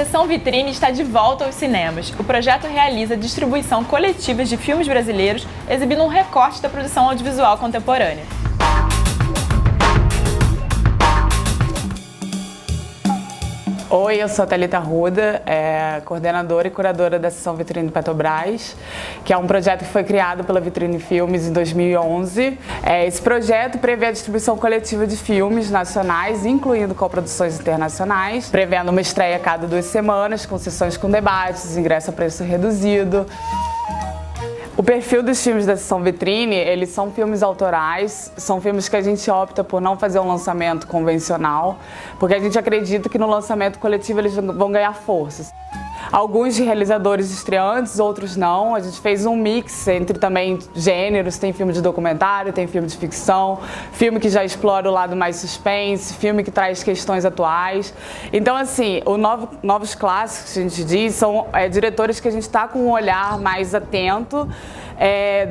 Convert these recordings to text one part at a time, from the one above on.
Sessão Vitrine está de volta aos cinemas. O projeto realiza distribuição coletiva de filmes brasileiros, exibindo um recorte da produção audiovisual contemporânea. Oi, eu sou a Thalita Arruda, coordenadora e curadora da Sessão Vitrine Petrobras, que é um projeto que foi criado pela Vitrine Filmes em 2011. Esse projeto prevê a distribuição coletiva de filmes nacionais, incluindo coproduções internacionais, prevendo uma estreia a cada 2 semanas, com sessões com debates, ingresso a preço reduzido. O perfil dos filmes da Sessão Vitrine, eles são filmes autorais, são filmes que a gente opta por não fazer um lançamento convencional, porque a gente acredita que no lançamento coletivo eles vão ganhar forças. Alguns de realizadores estreantes, outros não. A gente fez um mix entre também gêneros, tem filme de documentário, tem filme de ficção, filme que já explora o lado mais suspense, filme que traz questões atuais. Então, assim, novos clássicos, a gente diz, são diretores que a gente está com um olhar mais atento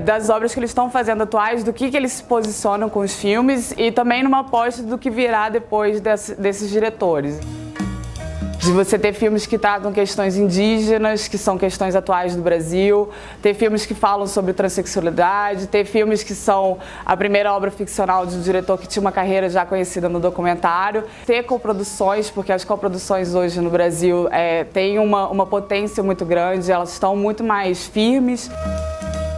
das obras que eles estão fazendo atuais, do que eles se posicionam com os filmes e também numa aposta do que virá depois desses diretores. De você ter filmes que tratam questões indígenas, que são questões atuais do Brasil, ter filmes que falam sobre transexualidade, ter filmes que são a primeira obra ficcional de um diretor que tinha uma carreira já conhecida no documentário, ter coproduções, porque as coproduções hoje no Brasil têm uma potência muito grande, elas estão muito mais firmes.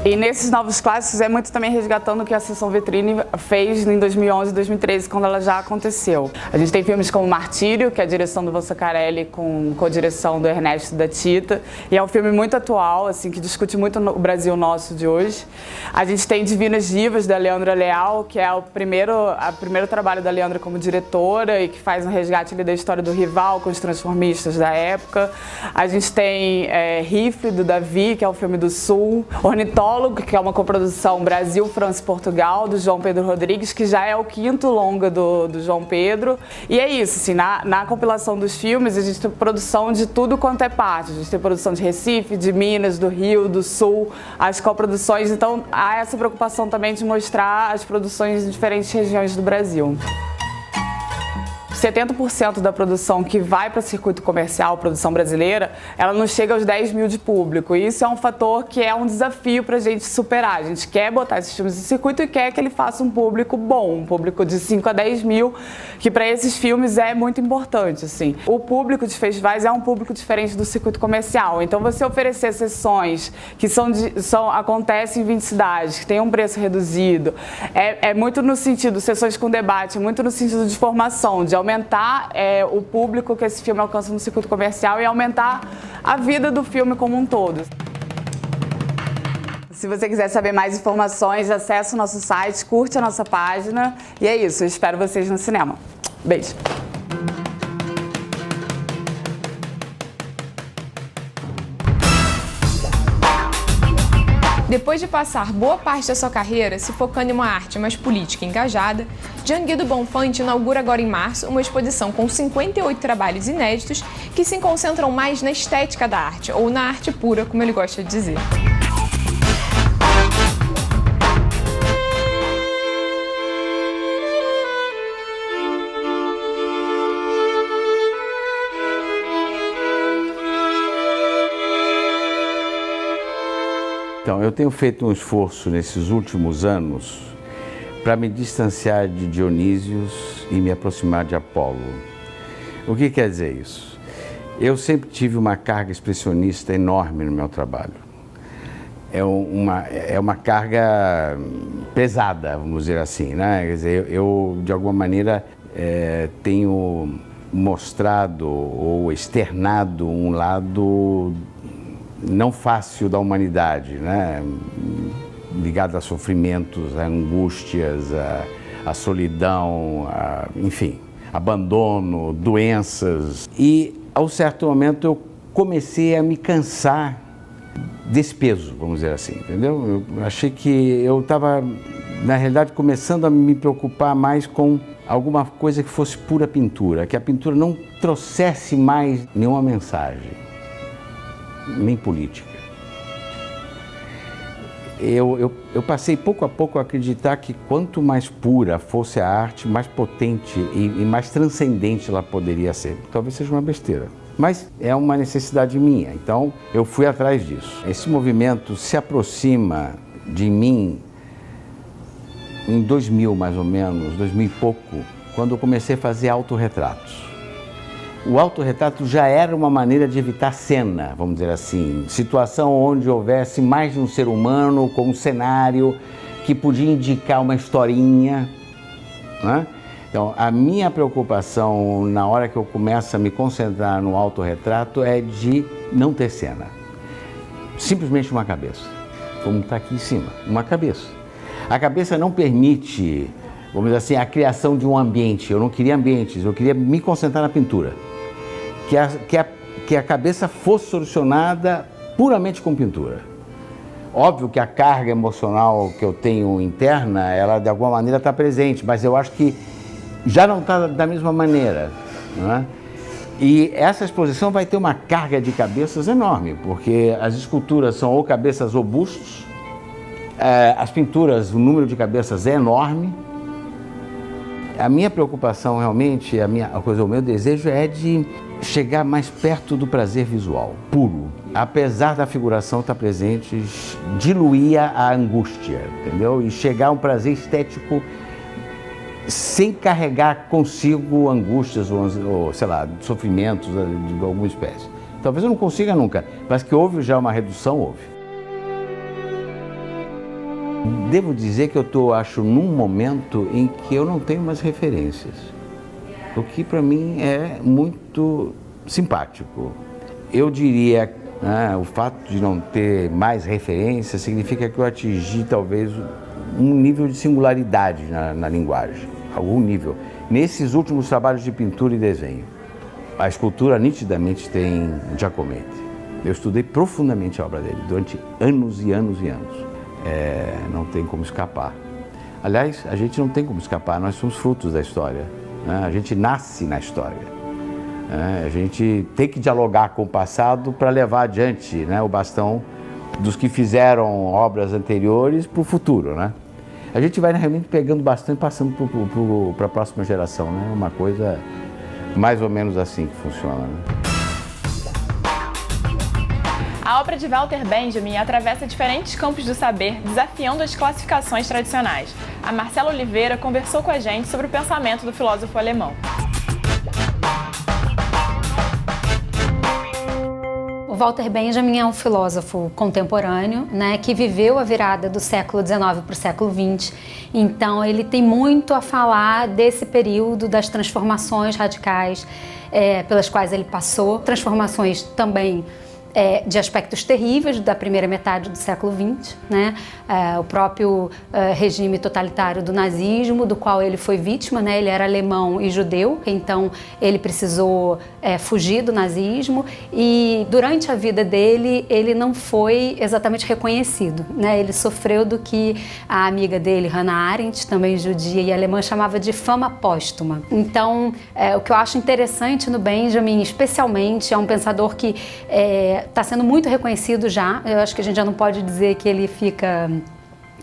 E nesses novos clássicos é muito também resgatando o que a Sessão Vitrine fez em 2011 e 2013, quando ela já aconteceu. A gente tem filmes como Martírio, que é a direção do Vossacarelli com co-direção do Ernesto e da Tita, e é um filme muito atual, assim, que discute muito o Brasil nosso de hoje. A gente tem Divinas Divas, da Leandra Leal, que é o primeiro trabalho da Leandra como diretora e que faz um resgate ali da história do rival com os transformistas da época. A gente tem Rifle, do Davi, que é o filme do Sul. Ornitólogo, que é uma coprodução Brasil, França e Portugal, do João Pedro Rodrigues, que já é o 5º longa do João Pedro. E é isso, assim, na compilação dos filmes, a gente tem produção de tudo quanto é parte. A gente tem produção de Recife, de Minas, do Rio, do Sul, as coproduções. Então, há essa preocupação também de mostrar as produções em diferentes regiões do Brasil. 70% da produção que vai para circuito comercial, produção brasileira, ela não chega aos 10 mil de público. E isso é um fator que é um desafio para a gente superar. A gente quer botar esses filmes em circuito e quer que ele faça um público bom, um público de 5 a 10 mil, que para esses filmes é muito importante, assim. O público de festivais é um público diferente do circuito comercial. Então, você oferecer sessões que acontecem em 20 cidades, que tem um preço reduzido, é muito no sentido, sessões com debate, muito no sentido de formação, de aumentar o público que esse filme alcança no circuito comercial e aumentar a vida do filme como um todo. Se você quiser saber mais informações, acesse o nosso site, curte a nossa página e é isso, eu espero vocês no cinema. Beijo! Depois de passar boa parte da sua carreira se focando em uma arte mais política e engajada, Jean Guido Bonfante inaugura agora em março uma exposição com 58 trabalhos inéditos que se concentram mais na estética da arte, ou na arte pura, como ele gosta de dizer. Então, eu tenho feito um esforço nesses últimos anos para me distanciar de Dionísios e me aproximar de Apolo. O que quer dizer isso? Eu sempre tive uma carga expressionista enorme no meu trabalho. É uma carga pesada, vamos dizer assim, né? Quer dizer, eu de alguma maneira tenho mostrado ou externado um lado não fácil da humanidade, né? Ligado a sofrimentos, a angústias, a solidão, enfim, abandono, doenças. E, a um certo momento, eu comecei a me cansar desse peso, vamos dizer assim, entendeu? Eu achei que eu estava, na realidade, começando a me preocupar mais com alguma coisa que fosse pura pintura, que a pintura não trouxesse mais nenhuma mensagem, nem política. Eu passei pouco a pouco a acreditar que quanto mais pura fosse a arte, mais potente e mais transcendente ela poderia ser. Talvez seja uma besteira. Mas é uma necessidade minha, então eu fui atrás disso. Esse movimento se aproxima de mim em 2000 mais ou menos, 2000 e pouco, quando eu comecei a fazer autorretratos. O autorretrato já era uma maneira de evitar cena, vamos dizer assim, situação onde houvesse mais de um ser humano com um cenário que podia indicar uma historinha, né? Então, a minha preocupação na hora que eu começo a me concentrar no autorretrato é de não ter cena. Simplesmente uma cabeça, como está aqui em cima, uma cabeça. A cabeça não permite, vamos dizer assim, a criação de um ambiente. Eu não queria ambientes, eu queria me concentrar na pintura. Que a cabeça fosse solucionada puramente com pintura. Óbvio que a carga emocional que eu tenho interna, ela de alguma maneira está presente, mas eu acho que já não está da mesma maneira, né? E essa exposição vai ter uma carga de cabeças enorme, porque as esculturas são ou cabeças ou bustos, as pinturas, o número de cabeças é enorme. A minha preocupação realmente, o meu desejo é de chegar mais perto do prazer visual, puro. Apesar da figuração estar presente, diluir a angústia, entendeu? E chegar a um prazer estético sem carregar consigo angústias ou sei lá, sofrimentos de alguma espécie. Talvez eu não consiga nunca, mas que houve já uma redução, houve. Devo dizer que eu acho, num momento em que eu não tenho mais referências, o que para mim é muito simpático. Eu diria, o fato de não ter mais referências significa que eu atingi talvez um nível de singularidade na linguagem, algum nível. Nesses últimos trabalhos de pintura e desenho, a escultura nitidamente tem Giacometti. Eu estudei profundamente a obra dele durante anos e anos e anos. Não tem como escapar. Aliás, a gente não tem como escapar, nós somos frutos da história, né? A gente nasce na história. A gente tem que dialogar com o passado para levar adiante, né, o bastão dos que fizeram obras anteriores para o futuro, né? A gente vai realmente pegando bastante e passando para a próxima geração, né? Uma coisa mais ou menos assim que funciona, né? A obra de Walter Benjamin atravessa diferentes campos do saber, desafiando as classificações tradicionais. A Marcela Oliveira conversou com a gente sobre o pensamento do filósofo alemão. O Walter Benjamin é um filósofo contemporâneo, né, que viveu a virada do século XIX para o século XX. Então, ele tem muito a falar desse período, das transformações radicais pelas quais ele passou, transformações também de aspectos terríveis da primeira metade do século XX, né? O próprio regime totalitário do nazismo, do qual ele foi vítima, né? Ele era alemão e judeu, então ele precisou fugir do nazismo e durante a vida dele ele não foi exatamente reconhecido, né? Ele sofreu do que a amiga dele, Hannah Arendt, também judia e alemã, chamava de fama póstuma. Então, o que eu acho interessante no Benjamin, especialmente, é um pensador que está sendo muito reconhecido já. Eu acho que a gente já não pode dizer que ele fica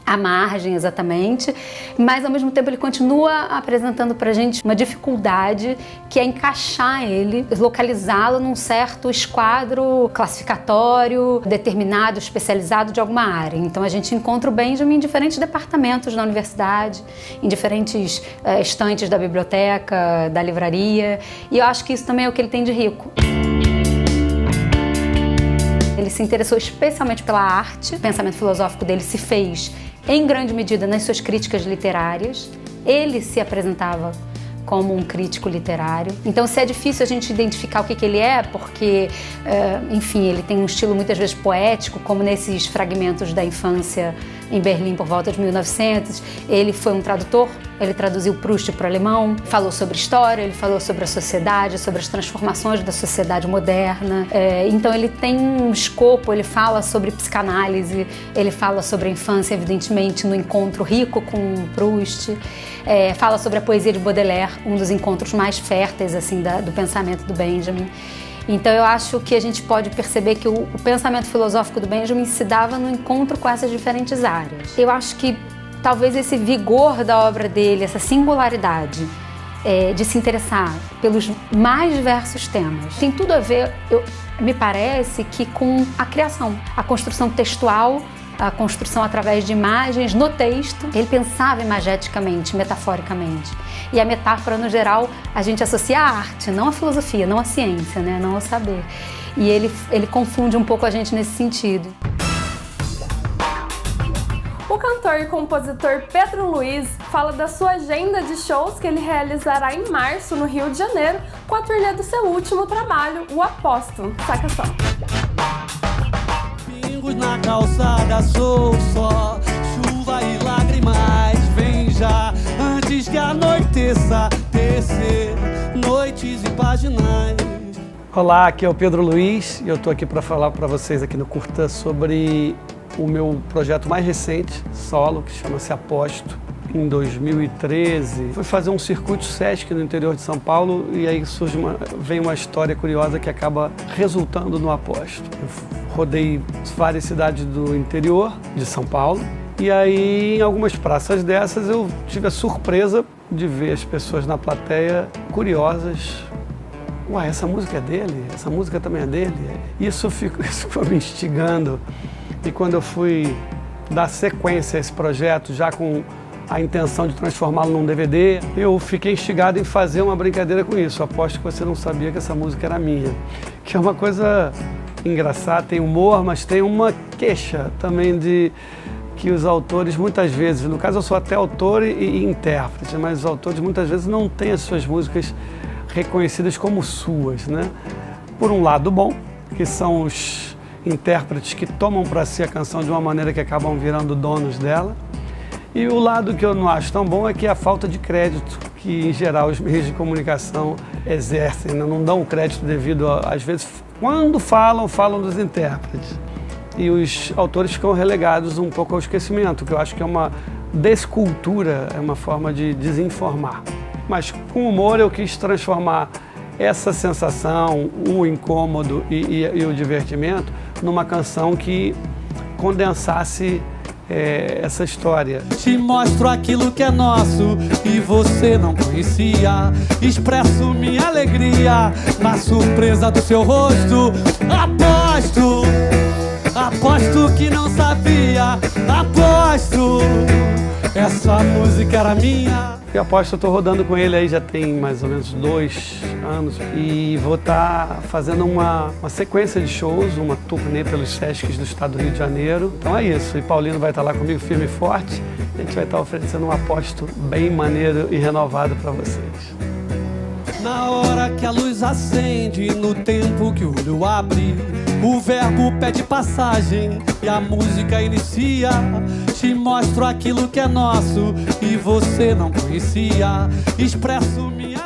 à margem exatamente, mas ao mesmo tempo ele continua apresentando pra gente uma dificuldade que é encaixar ele, localizá-lo num certo esquadro classificatório, determinado, especializado de alguma área. Então a gente encontra o Benjamin em diferentes departamentos da universidade, em diferentes estantes da biblioteca, da livraria, e eu acho que isso também é o que ele tem de rico. Ele se interessou especialmente pela arte, o pensamento filosófico dele se fez em grande medida nas suas críticas literárias. Ele se apresentava como um crítico literário. Então, se é difícil a gente identificar o que ele é, porque, enfim, ele tem um estilo muitas vezes poético, como nesses fragmentos da infância em Berlim por volta de 1900. Ele foi um tradutor, ele traduziu Proust para o alemão, falou sobre história, ele falou sobre a sociedade, sobre as transformações da sociedade moderna. Então ele tem um escopo, ele fala sobre psicanálise, ele fala sobre a infância, evidentemente, no encontro rico com Proust, fala sobre a poesia de Baudelaire, um dos encontros mais férteis assim, do pensamento do Benjamin. Então eu acho que a gente pode perceber que o pensamento filosófico do Benjamin se dava no encontro com essas diferentes áreas. Eu acho que talvez esse vigor da obra dele, essa singularidade, de se interessar pelos mais diversos temas. Tem tudo a ver, me parece, que com a criação, a construção textual, a construção através de imagens no texto. Ele pensava imageticamente, metaforicamente. E a metáfora, no geral, a gente associa à arte, não à filosofia, não à ciência, né? Não ao saber. E ele confunde um pouco a gente nesse sentido. O cantor e compositor Pedro Luiz fala da sua agenda de shows que ele realizará em março no Rio de Janeiro com a turnê do seu último trabalho, O Aposto. Saca só. Pingos na calçada, sou só chuva e lágrimas. Vem já antes que anoiteça, tecer noites e páginas. Olá, aqui é o Pedro Luiz e eu estou aqui para falar para vocês aqui no Curta sobre o meu projeto mais recente, solo, que chama-se Aposto. Em 2013, fui fazer um circuito Sesc no interior de São Paulo e aí vem uma história curiosa que acaba resultando no Aposto. Eu rodei várias cidades do interior de São Paulo e aí em algumas praças dessas eu tive a surpresa de ver as pessoas na plateia curiosas. Uai, essa música é dele? Essa música também é dele? Isso ficou me instigando. E quando eu fui dar sequência a esse projeto, já com a intenção de transformá-lo num DVD, eu fiquei instigado em fazer uma brincadeira com isso. Aposto que você não sabia que essa música era minha. Que é uma coisa engraçada, tem humor, mas tem uma queixa também de que os autores muitas vezes, no caso eu sou até autor e intérprete, mas os autores muitas vezes não têm as suas músicas reconhecidas como suas, né? Por um lado bom, que são os intérpretes que tomam para si a canção de uma maneira que acabam virando donos dela. E o lado que eu não acho tão bom é que a falta de crédito que, em geral, os meios de comunicação exercem, né? Não dão o crédito devido, às vezes, quando falam dos intérpretes. E os autores ficam relegados um pouco ao esquecimento, que eu acho que é uma descultura, é uma forma de desinformar. Mas com humor eu quis transformar essa sensação, o incômodo e o divertimento numa canção que condensasse essa história. Te mostro aquilo que é nosso e você não conhecia. Expresso minha alegria na surpresa do seu rosto. Aposto que não sabia. Aposto, essa música era minha. Eu aposto que eu estou rodando com ele aí já tem mais ou menos 2 anos e vou estar fazendo uma sequência de shows, uma turnê pelos Sescs do estado do Rio de Janeiro. Então é isso, e Paulino vai estar lá comigo firme e forte. A gente vai estar oferecendo um Aposto bem maneiro e renovado para vocês. Na hora que a luz acende, no tempo que o olho abre, o verbo pede passagem e a música inicia. Te mostro aquilo que é nosso e você não conhecia. Expresso minha